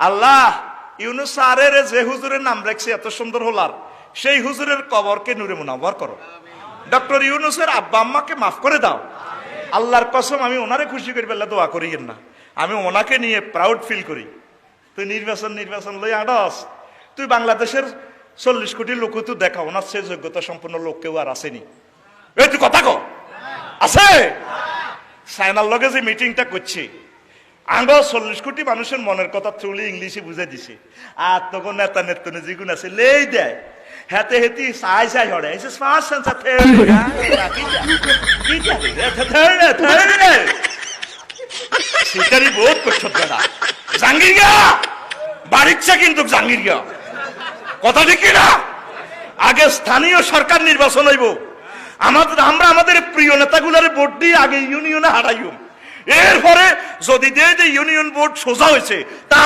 আল্লাহ ইউনুস স্যারের যে হুজুরের নাম রাখছে এত সুন্দর হলার, সেই হুজুরের কবরকে নূরে মুনাওয়ার করো। ডক্টর ইউনুসের আব্বা আম্মাকে মাফ করে দাও। আল্লাহর কসম আমি ওনারে খুশি করি বেলা দোয়া করিয়েন না, আমি ওনাকে নিয়ে প্রাউড ফিল করি। তুই নির্বাচন লই আডস, তুই বাংলাদেশের 40 কোটি লোক তুই দেখা, ওনার সে যোগ্যতা সম্পন্ন লোক কেউ আর আসেনি। এই তুই কথা কো আছে। চায়নার লগে যে মিটিংটা করছি, আঙ্গ 40 কোটি মানুষের মনের কথা থ্রুলি ইংলিশে বুঝে দিছে। আর তখন নেতা নেতনে যেগুলো আছে লেই দেয়, হেতে হেতি চাই চাই হড়ে এসে শ্বাস সেন্সার সেটারই বোধ করছো দাদা। জাঙ্গির গিয়া বাড়িচ্ছে কিন্তু জাঙ্গির গিয়া কথা ঠিক না। আগে স্থানীয় সরকার নির্বাচন হইব, আমরা আমাদের প্রিয় নেতাগুলার ভোট দিয়ে আগে ইউনিয়নে হারাইম। এরপরে যদি ইউনিয়ন বোর্ড সোজা হয়েছে তার